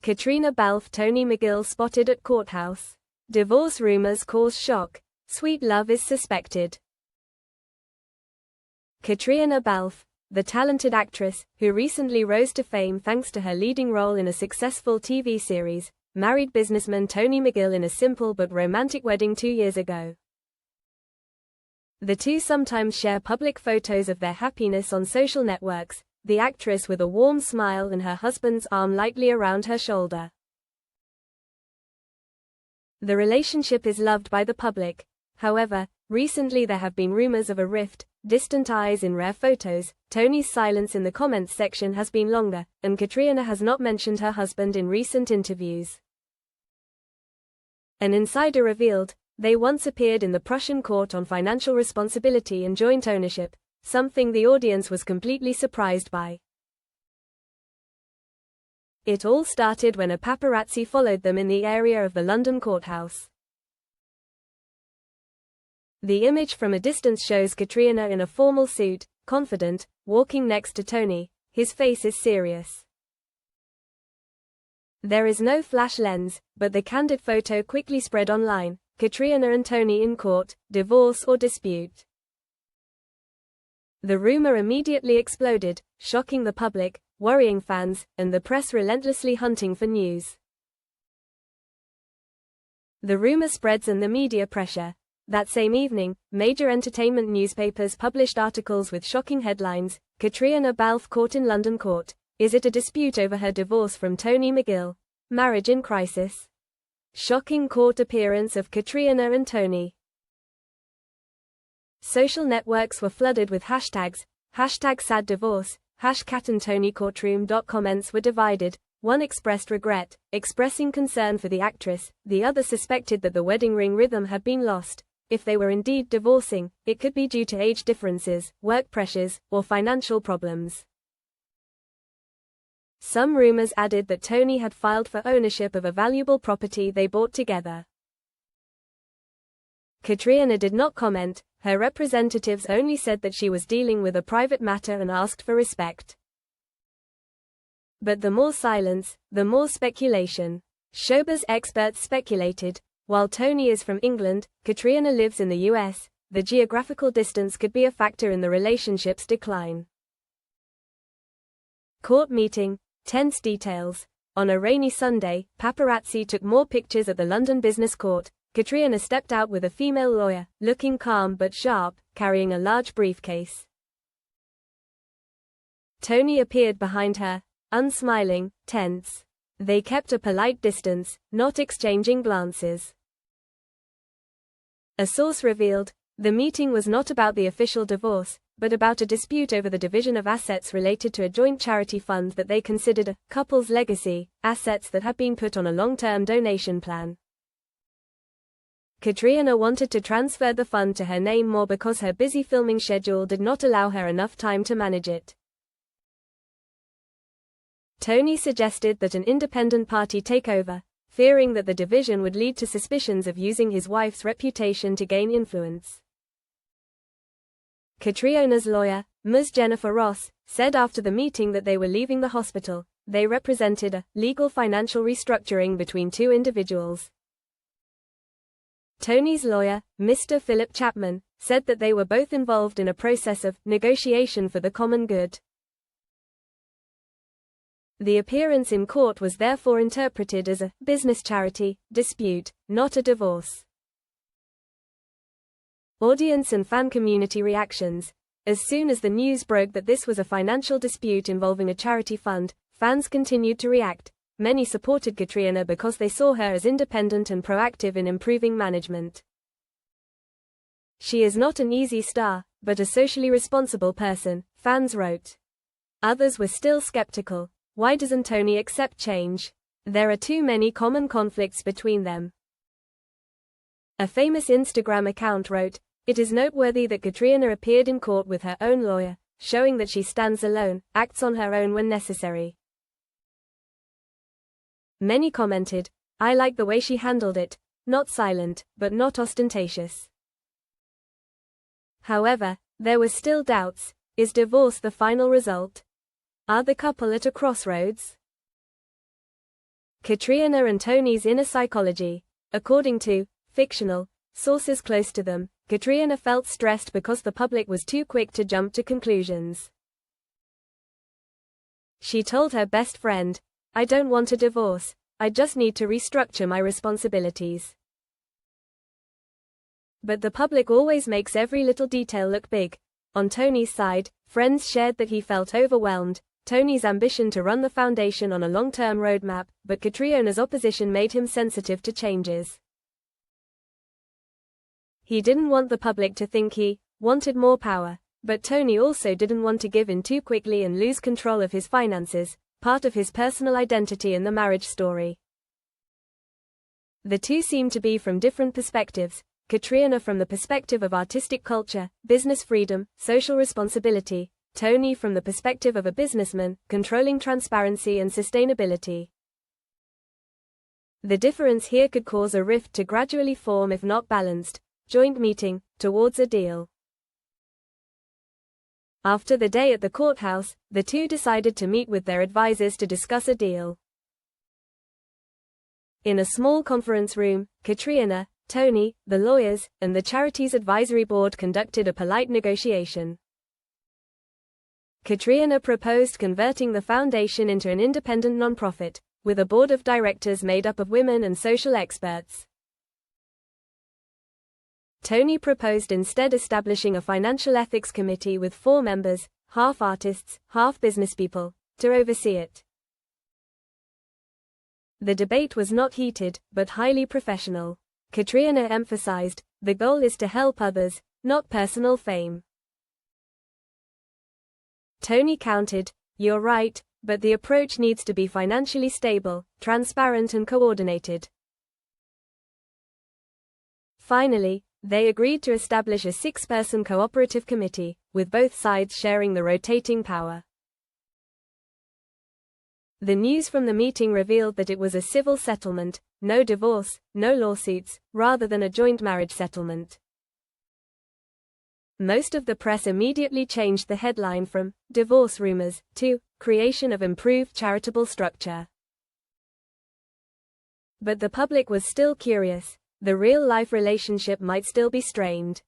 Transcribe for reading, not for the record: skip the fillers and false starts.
Caitriona Balfe, Tony McGill spotted at Courthouse. Divorce rumors cause shock. Sweet love is suspected. Caitriona Balfe, the talented actress, who recently rose to fame thanks to her leading role in a successful TV series, married businessman Tony McGill in a simple but romantic wedding 2 years ago. The two sometimes share public photos of their happiness on social networks, the actress with a warm smile and her husband's arm lightly around her shoulder. The relationship is loved by the public. However, recently there have been rumors of a rift, distant eyes in rare photos. Tony's silence in the comments section has been longer, and Caitriona has not mentioned her husband in recent interviews. An insider revealed, they once appeared in the Prussian court on financial responsibility and joint ownership, something the audience was completely surprised by. It all started when a paparazzi followed them in the area of the London courthouse. The image from a distance shows Caitriona in a formal suit, confident, walking next to Tony. His face is serious. There is no flash lens, but the candid photo quickly spread online. Caitriona and Tony in court, divorce or dispute. The rumor immediately exploded, shocking the public, worrying fans, and the press relentlessly hunting for news. The rumor spreads and the media pressure. That same evening, major entertainment newspapers published articles with shocking headlines. Caitriona Balfe caught in London court. Is it a dispute over her divorce from Tony McGill? Marriage in crisis. Shocking court appearance of Caitriona and Tony. Social networks were flooded with hashtags, #SadDivorce, #CatandTonyCourtroom. Comments were divided. One expressed regret, expressing concern for the actress. The other suspected that the wedding ring rhythm had been lost. If they were indeed divorcing, it could be due to age differences, work pressures, or financial problems. Some rumors added that Tony had filed for ownership of a valuable property they bought together. Caitriona did not comment. Her representatives only said that she was dealing with a private matter and asked for respect. But the more silence, the more speculation. Showbiz experts speculated, while Tony is from England, Caitriona lives in the US, the geographical distance could be a factor in the relationship's decline. Court meeting, tense details. On a rainy Sunday, paparazzi took more pictures at the London business court. Caitriona stepped out with a female lawyer, looking calm but sharp, carrying a large briefcase. Tony appeared behind her, unsmiling, tense. They kept a polite distance, not exchanging glances. A source revealed, the meeting was not about the official divorce, but about a dispute over the division of assets related to a joint charity fund that they considered a couple's legacy, assets that had been put on a long-term donation plan. Caitriona wanted to transfer the fund to her name more because her busy filming schedule did not allow her enough time to manage it. Tony suggested that an independent party take over, fearing that the division would lead to suspicions of using his wife's reputation to gain influence. Caitriona's lawyer, Ms. Jennifer Ross, said after the meeting that they were leaving the hospital. They represented a legal financial restructuring between two individuals. Tony's lawyer, Mr. Philip Chapman, said that they were both involved in a process of negotiation for the common good. The appearance in court was therefore interpreted as a business charity dispute, not a divorce. Audience and fan community reactions. As soon as the news broke that this was a financial dispute involving a charity fund, fans continued to react. Many supported Caitriona because they saw her as independent and proactive in improving management. She is not an easy star, but a socially responsible person, fans wrote. Others were still skeptical. Why doesn't Tony accept change? There are too many common conflicts between them. A famous Instagram account wrote, "It is noteworthy that Caitriona appeared in court with her own lawyer, showing that she stands alone, acts on her own when necessary." Many commented, "I like the way she handled it, not silent, but not ostentatious." However, there were still doubts. Is divorce the final result? Are the couple at a crossroads? Caitriona and Tony's inner psychology. According to fictional sources close to them, Caitriona felt stressed because the public was too quick to jump to conclusions. She told her best friend, "I don't want a divorce, I just need to restructure my responsibilities." But the public always makes every little detail look big. On Tony's side, friends shared that he felt overwhelmed, Tony's ambition to run the foundation on a long-term roadmap, but Caitriona's opposition made him sensitive to changes. He didn't want the public to think he wanted more power, but Tony also didn't want to give in too quickly and lose control of his finances, part of his personal identity in the marriage story. The two seem to be from different perspectives. Caitriona from the perspective of artistic culture, business freedom, social responsibility, Tony from the perspective of a businessman, controlling transparency and sustainability. The difference here could cause a rift to gradually form if not balanced, joint meeting, towards a deal. After the day at the courthouse, the two decided to meet with their advisors to discuss a deal. In a small conference room, Caitriona, Tony, the lawyers, and the charity's advisory board conducted a polite negotiation. Caitriona proposed converting the foundation into an independent nonprofit, with a board of directors made up of women and social experts. Tony proposed instead establishing a financial ethics committee with 4 members, half artists, half businesspeople, to oversee it. The debate was not heated, but highly professional. Caitriona emphasized, the goal is to help others, not personal fame. Tony countered, you're right, but the approach needs to be financially stable, transparent and coordinated. Finally, they agreed to establish a 6-person cooperative committee, with both sides sharing the rotating power. The news from the meeting revealed that it was a civil settlement, no divorce, no lawsuits, rather than a joint marriage settlement. Most of the press immediately changed the headline from "divorce rumors" to "creation of improved charitable structure." But the public was still curious. The real-life relationship might still be strained.